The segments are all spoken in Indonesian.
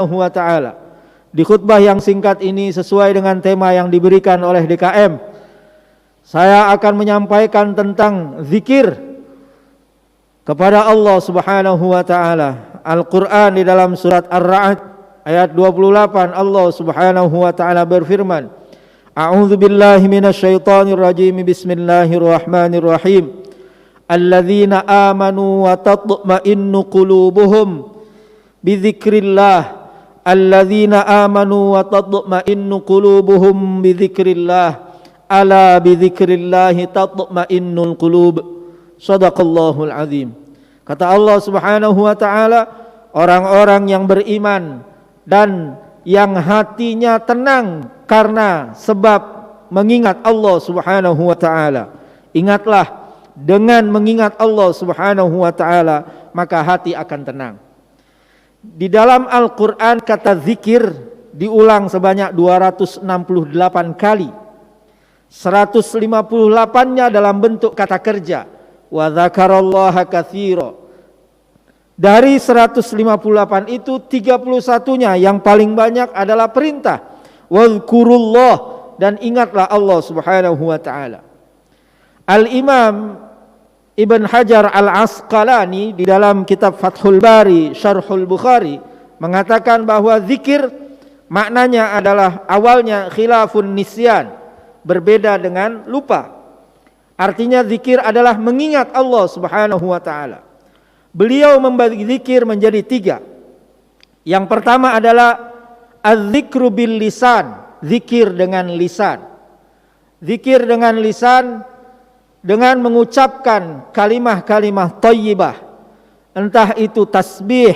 wa ta'ala. Di khutbah yang singkat ini sesuai dengan tema yang diberikan oleh DKM, saya akan menyampaikan tentang zikir kepada Allah Subhanahu wa ta'ala. Al-Quran di dalam surat Ar-Ra'd ayat 28, Allah Subhanahu wa ta'ala berfirman, A'udzu billahi minasyaitonir rajim. Bismillahirrahmanirrahim. Alladzina amanu wa tatma'innu qulubuhum bidzikrillah. Alladzina amanu wa tatma'innu qulubuhum bidzikrillah. Ala bidzikrillahi tatma'innul qulub. Shadaqallahul azim. Kata Allah Subhanahu wa ta'ala, orang-orang yang beriman dan yang hatinya tenang karena sebab mengingat Allah Subhanahu wa ta'ala. Ingatlah, dengan mengingat Allah Subhanahu wa ta'ala maka hati akan tenang. Di dalam Al-Quran kata zikir diulang sebanyak 268 kali. 158-nya dalam bentuk kata kerja. Wa dzakarallaha katsira. Dari 158 itu 31-nya yang paling banyak adalah perintah. Wadhkurullah, dan ingatlah Allah Subhanahu wa ta'ala. Al-Imam Ibn Hajar Al-Asqalani di dalam kitab Fathul Bari Syarhul Bukhari mengatakan bahwa zikir maknanya adalah awalnya khilafun nisyan, berbeda dengan lupa. Artinya zikir adalah mengingat Allah Subhanahu wa ta'ala. Beliau membagi zikir menjadi 3. Yang pertama adalah az-zikru bil lisan, zikir dengan lisan. Zikir dengan lisan dengan mengucapkan kalimah-kalimah thayyibah. Entah itu tasbih,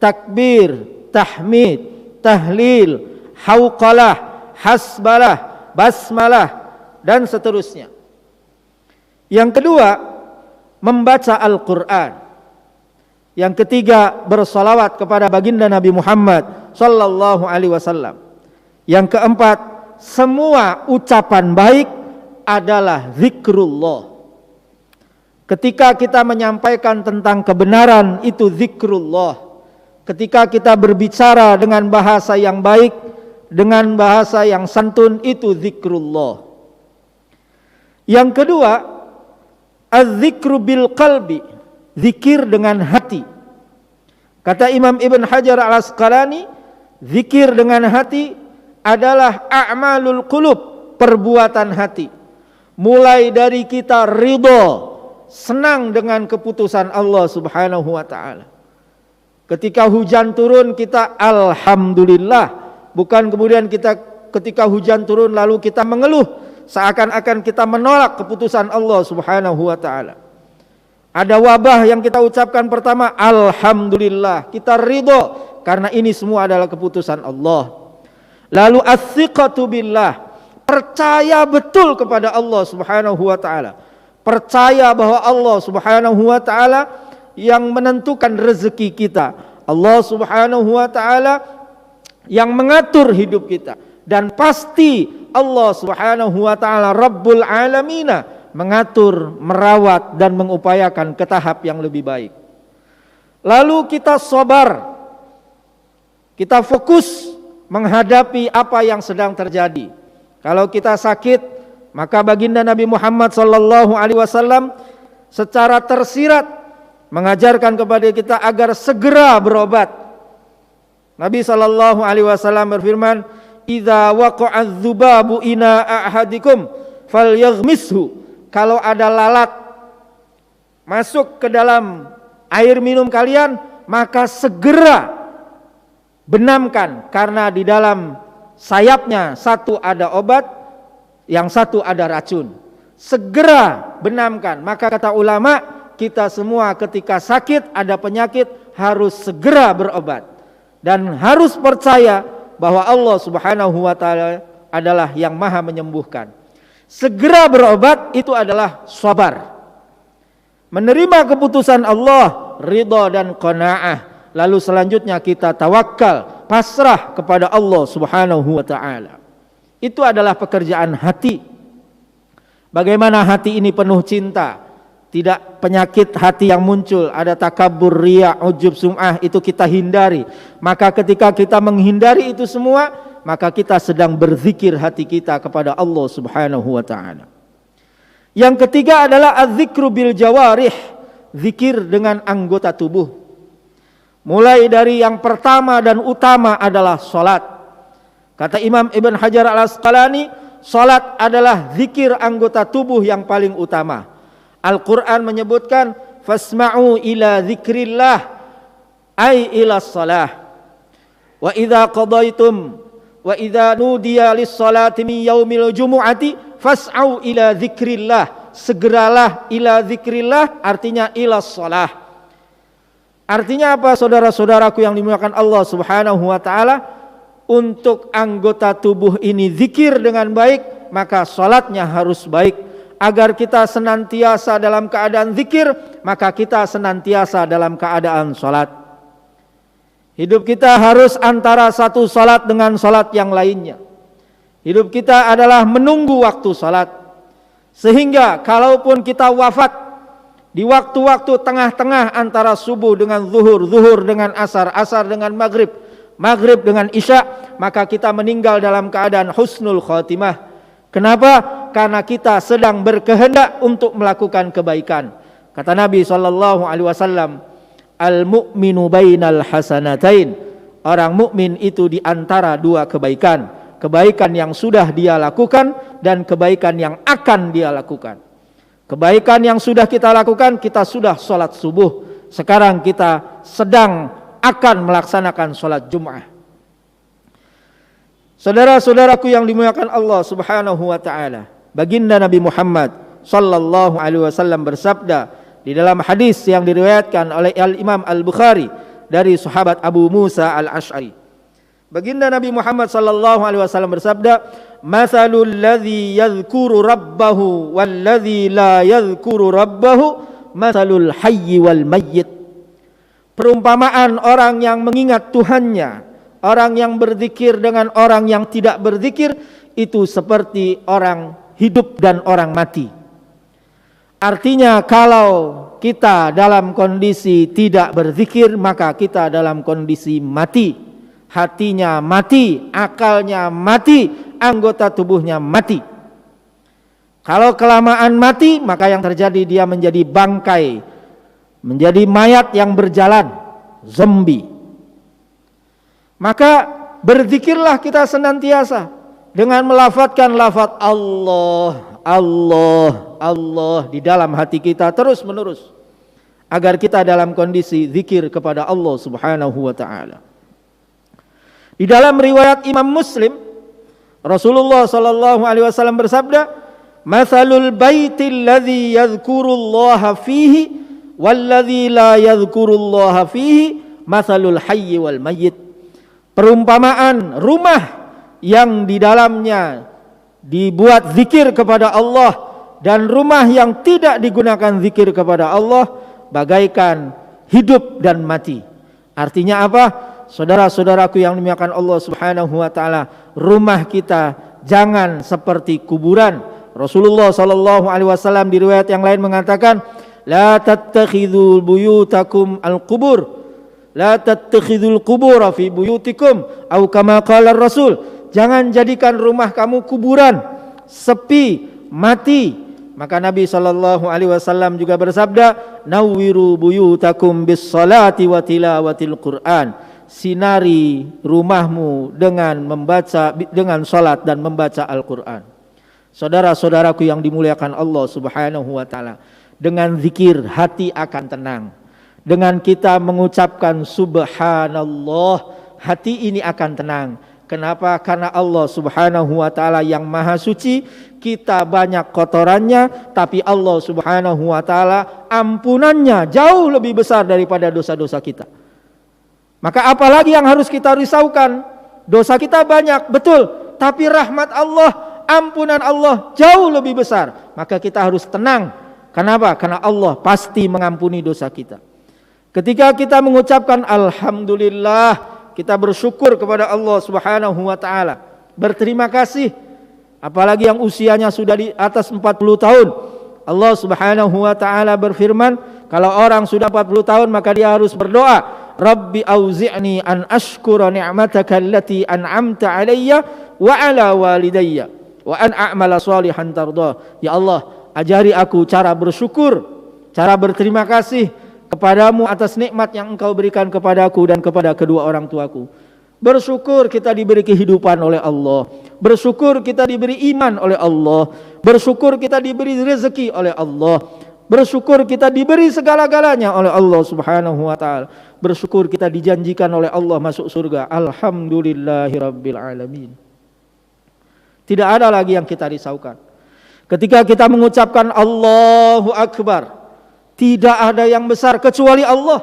takbir, tahmid, tahlil, hauqalah, hasbalah, basmalah, dan seterusnya. Yang kedua, membaca Al-Quran. Yang ketiga, bersolawat kepada baginda Nabi Muhammad sallallahu alaihi wasallam. Yang keempat, semua ucapan baik adalah zikrullah. Ketika kita menyampaikan tentang kebenaran, itu zikrullah. Ketika kita berbicara dengan bahasa yang baik, dengan bahasa yang santun, itu zikrullah. Yang kedua, az-zikru bil qalbi, zikir dengan hati. Kata Imam Ibn Hajar Al-Asqalani, zikir dengan hati adalah a'malul qulub, perbuatan hati. Mulai dari kita ridho, senang dengan keputusan Allah Subhanahu wa ta'ala. Ketika hujan turun kita alhamdulillah, bukan kemudian kita ketika hujan turun lalu kita mengeluh seakan-akan kita menolak keputusan Allah Subhanahu wa ta'ala. Ada wabah yang kita ucapkan pertama alhamdulillah, kita ridho karena ini semua adalah keputusan Allah. Lalu as-siqatu billah, percaya betul kepada Allah Subhanahu wa ta'ala. Percaya bahwa Allah Subhanahu wa ta'ala yang menentukan rezeki kita. Allah Subhanahu wa ta'ala yang mengatur hidup kita. Dan pasti Allah Subhanahu wa ta'ala Rabbul Alamina mengatur, merawat, dan mengupayakan ke tahap yang lebih baik. Lalu kita sabar, kita fokus menghadapi apa yang sedang terjadi. Kalau kita sakit, maka baginda Nabi Muhammad sallallahu alaihi wasallam secara tersirat mengajarkan kepada kita agar segera berobat. Nabi sallallahu alaihi wasallam berfirman, "Idza waqa'a dzubabu ina ahadikum falyaghmishu." Kalau ada lalat masuk ke dalam air minum kalian, maka segera benamkan, karena di dalam sayapnya satu ada obat, yang satu ada racun. Segera benamkan. Maka kata ulama, kita semua ketika sakit, ada penyakit, harus segera berobat. Dan harus percaya bahwa Allah Subhanahu wa ta'ala adalah yang maha menyembuhkan. Segera berobat itu adalah sabar. Menerima keputusan Allah, ridha dan qanaah. Lalu selanjutnya kita tawakal, pasrah kepada Allah Subhanahu wa ta'ala. Itu adalah pekerjaan hati. Bagaimana hati ini penuh cinta, tidak penyakit hati yang muncul, ada takabur, riya, ujub, sum'ah, itu kita hindari. Maka ketika kita menghindari itu semua, maka kita sedang berzikir hati kita kepada Allah Subhanahu wa ta'ala. Yang ketiga adalah az-zikru bil jawarih, zikir dengan anggota tubuh. Mulai dari yang pertama dan utama adalah salat. Kata Imam Ibn Hajar al-Asqalani, salat adalah zikir anggota tubuh yang paling utama. Al-Quran menyebutkan fasma'u ila zikrillah ay ila salah. Wa idza qadaitum wa idza nudiya lis-salati min yaumil jumu'ati fas'au ila zikrillah. Segeralah ila zikrillah, artinya ila salah. Artinya apa, saudara-saudaraku yang dimuliakan Allah Subhanahu wa taala? Untuk anggota tubuh ini zikir dengan baik, maka salatnya harus baik. Agar kita senantiasa dalam keadaan zikir, maka kita senantiasa dalam keadaan salat. Hidup kita harus antara satu salat dengan salat yang lainnya. Hidup kita adalah menunggu waktu salat. Sehingga kalaupun kita wafat di waktu-waktu tengah-tengah antara subuh dengan zuhur, zuhur dengan asar, asar dengan maghrib, maghrib dengan isya, maka kita meninggal dalam keadaan husnul khotimah. Kenapa? Karena kita sedang berkehendak untuk melakukan kebaikan. Kata Nabi SAW, al-mu'minu bainal hasanatain. Orang mukmin itu di antara dua kebaikan. Kebaikan yang sudah dia lakukan dan kebaikan yang akan dia lakukan. Kebaikan yang sudah kita lakukan, kita sudah sholat subuh. Sekarang kita sedang akan melaksanakan sholat Jum'ah. Saudara-saudaraku yang dimuliakan Allah Subhanahu wa taala, baginda Nabi Muhammad sallallahu alaihi wasallam bersabda di dalam hadis yang diriwayatkan oleh Al-Imam Al-Bukhari dari sahabat Abu Musa Al-Asy'ari. Baginda Nabi Muhammad sallallahu alaihi wasallam bersabda, "Matsalul ladzi yadhkuru rabbahu wal ladzi la yadhkuru rabbahu, matsalul hayyi wal mayyit." Perumpamaan orang yang mengingat Tuhannya, orang yang berzikir dengan orang yang tidak berzikir, itu seperti orang hidup dan orang mati. Artinya kalau kita dalam kondisi tidak berzikir, maka kita dalam kondisi mati. Hatinya mati, akalnya mati, anggota tubuhnya mati. Kalau kelamaan mati, maka yang terjadi dia menjadi bangkai, menjadi mayat yang berjalan, zombie. Maka berzikirlah kita senantiasa dengan melafadzkan lafadz Allah, Allah, Allah di dalam hati kita terus menerus, agar kita dalam kondisi zikir kepada Allah Subhanahu wa taala. Di dalam riwayat Imam Muslim, Rasulullah sallallahu alaihi wasallam bersabda, "Matsalul baitil ladzi yadhkurullaha fihi wal ladzi la yadhkurullaha fihi, matsalul hayyi wal mayyit." Perumpamaan rumah yang di dalamnya dibuat zikir kepada Allah dan rumah yang tidak digunakan zikir kepada Allah bagaikan hidup dan mati. Artinya apa? Saudara-saudaraku yang dimuliakan Allah Subhanahu wa taala, rumah kita jangan seperti kuburan. Rasulullah sallallahu alaihi wasallam di riwayat yang lain mengatakan, "La tattakhidhu buyutakum al-qubur. La tattakhidul qubura fi buyutikum," atau kama qala Rasul, jangan jadikan rumah kamu kuburan, sepi, mati. Maka Nabi sallallahu alaihi wasallam juga bersabda, "Nawwiru buyutakum bis salati wa tilawatil Qur'an." Sinari rumahmu dengan membaca, dengan salat dan membaca Al-Qur'an. Saudara-saudaraku yang dimuliakan Allah Subhanahu wa taala, dengan zikir hati akan tenang. Dengan kita mengucapkan subhanallah, hati ini akan tenang. Kenapa? Karena Allah Subhanahu wa taala yang maha suci, kita banyak kotorannya, tapi Allah Subhanahu wa taala ampunannya jauh lebih besar daripada dosa-dosa kita. Maka apalagi yang harus kita risaukan? Dosa kita banyak, betul, tapi rahmat Allah, ampunan Allah jauh lebih besar. Maka kita harus tenang. Kenapa? Karena Allah pasti mengampuni dosa kita. Ketika kita mengucapkan alhamdulillah, kita bersyukur kepada Allah Subhanahu wa taala, berterima kasih. Apalagi yang usianya sudah di atas 40 tahun, Allah Subhanahu wa taala berfirman, kalau orang sudah 40 tahun maka dia harus berdoa, Rabbi auzi'ni an ashkura ni'mataka allati an'amta alayya wa ala walidayya wa an a'mala salihan tardah. Ya Allah, ajari aku cara bersyukur, cara berterima kasih kepadamu atas nikmat yang engkau berikan kepadaku dan kepada kedua orang tuaku. Bersyukur kita diberi kehidupan oleh Allah, bersyukur kita diberi iman oleh Allah, bersyukur kita diberi rezeki oleh Allah, bersyukur kita diberi segala-galanya oleh Allah Subhanahu wa taala, bersyukur kita dijanjikan oleh Allah masuk surga. Alhamdulillahirabbil alamin. Tidak ada lagi yang kita risaukan. Ketika kita mengucapkan Allahu Akbar, tidak ada yang besar kecuali Allah.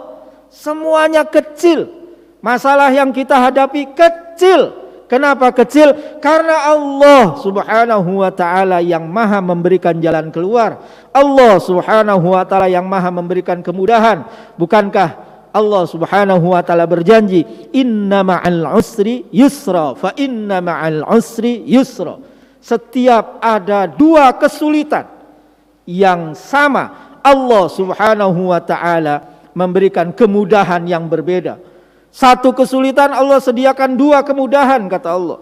Semuanya kecil. Masalah yang kita hadapi kecil. Kenapa kecil? Karena Allah Subhanahu wa taala yang maha memberikan jalan keluar. Allah Subhanahu wa taala yang maha memberikan kemudahan. Bukankah Allah Subhanahu wa taala berjanji, inna ma'al usri yusra, fa inna ma'al usri yusra. Setiap ada dua kesulitan yang sama, Allah Subhanahu wa taala memberikan kemudahan yang berbeda. Satu kesulitan Allah sediakan dua kemudahan, kata Allah.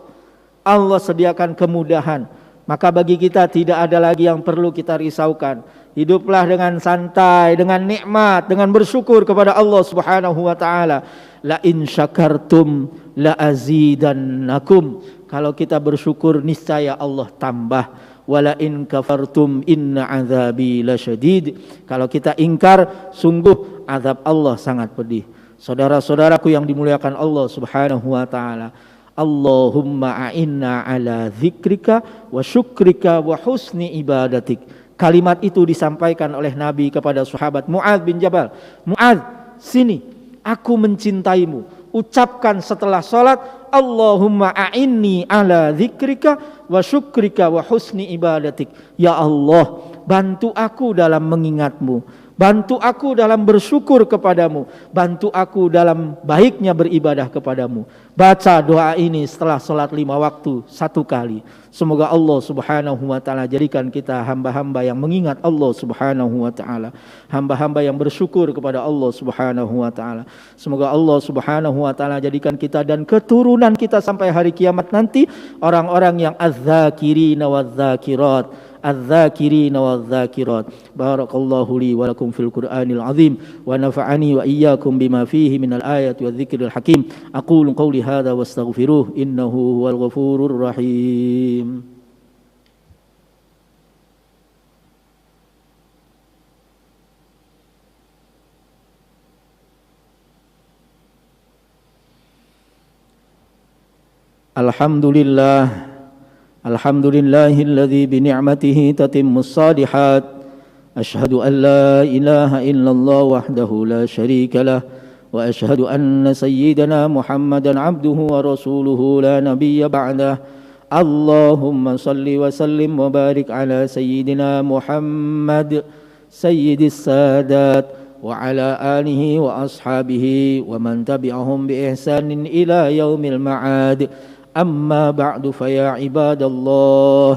Allah sediakan kemudahan. Maka bagi kita tidak ada lagi yang perlu kita risaukan. Hiduplah dengan santai, dengan nikmat, dengan bersyukur kepada Allah Subhanahu wa taala. La in syakartum la azidannakum. Kalau kita bersyukur niscaya Allah tambah. Wala in kafartum inna azabi lasyadid. Kalau kita ingkar, sungguh azab Allah sangat pedih. Saudara-saudaraku yang dimuliakan Allah Subhanahu wa taala, Allahumma a'inna ala dzikrika wa syukrika wa husni ibadatik. Kalimat itu disampaikan oleh Nabi kepada sahabat Mu'adz bin Jabal. Mu'adz, sini, aku mencintaimu. Ucapkan setelah salat, Allahumma a'inni ala dzikrika wa syukrika wa husni ibadatik. Ya Allah, bantu aku dalam mengingatmu, bantu aku dalam bersyukur kepadamu, bantu aku dalam baiknya beribadah kepadamu. Baca doa ini setelah salat 5 waktu 1 kali. Semoga Allah Subhanahu wa taala jadikan kita hamba-hamba yang mengingat Allah Subhanahu wa taala, hamba-hamba yang bersyukur kepada Allah Subhanahu wa taala. Semoga Allah Subhanahu wa taala jadikan kita dan keturunan kita sampai hari kiamat nanti orang-orang yang az-zakirina waz-zakirat, الذاكرين والذاكرات. بارك الله لي ولكم في القرآن العظيم ونفعني وإياكم بما فيه من الآية والذكر الحكيم. أقول قولي هذا واستغفروه إنه هو الغفور الرحيم. الحمد لله الحمد لله الذي بنعمته تتم الصالحات. أشهد أن لا إله إلا الله وحده لا شريك له وأشهد أن سيدنا محمدا عبده ورسوله لا نبي بعده. اللهم صل وسلم وبارك على سيدنا محمد سيد السادات وعلى آله وأصحابه ومن تبعهم بإحسان إلى يوم المعاد. أما بعد فيا عباد الله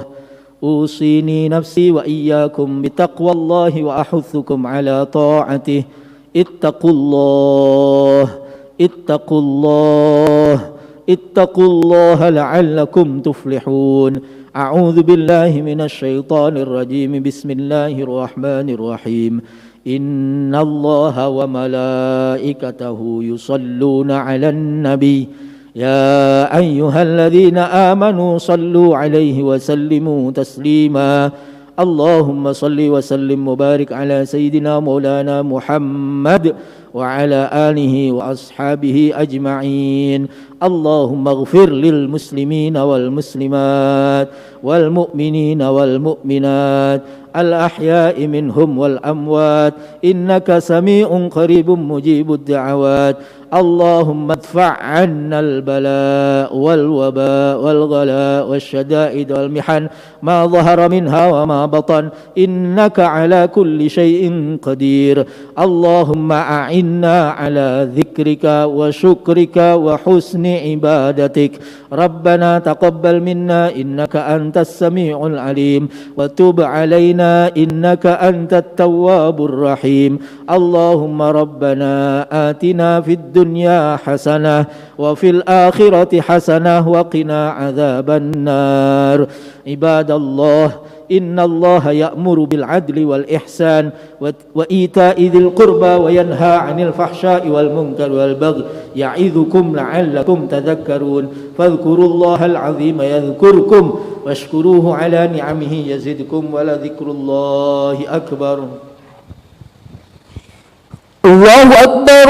أوصيني نفسي وإياكم بتقوى الله وأحثكم على طاعته. اتقوا الله اتقوا الله اتقوا الله لعلكم تفلحون. أعوذ بالله من الشيطان الرجيم. بسم الله الرحمن الرحيم. إن الله وملائكته يصلون على النبي يا أيها الذين آمنوا صلوا عليه وسلموا تسليما. اللهم صل وسلم وبارك على سيدنا مولانا محمد وعلى آله وأصحابه أجمعين. اللهم اغفر للمسلمين والمسلمات والمؤمنين والمؤمنات الأحياء منهم والأموات إنك سميع قريب مجيب الدعوات. اللهم ادفع عنا البلاء والوباء والغلاء والشدائد والمحن ما ظهر منها وما بطن إنك على كل شيء قدير. اللهم أعنا a'inna ala dzikrika wa syukrika wa husni ibadatik. Rabbana taqabbal minna innaka antas sami'ul alim wa tub alaina innaka antat tawwabur rahim. Allahumma rabbana atina fid dunya hasanah wa fil akhirati hasanah wa qina adzaban nar. Ibadallah, inna Allah ya'muru bil adli wal ihsan wa ita'i dzil qurba wa yanha 'anil fahsya'i wal munkar wal baghi ya'idzukum la'allakum tadhakkarun. Fadhkurullahal 'azima yadhkurkum washkuruhu 'ala ni'amihi yazidkum wa la dzikrullahi akbar. Allahu akbar.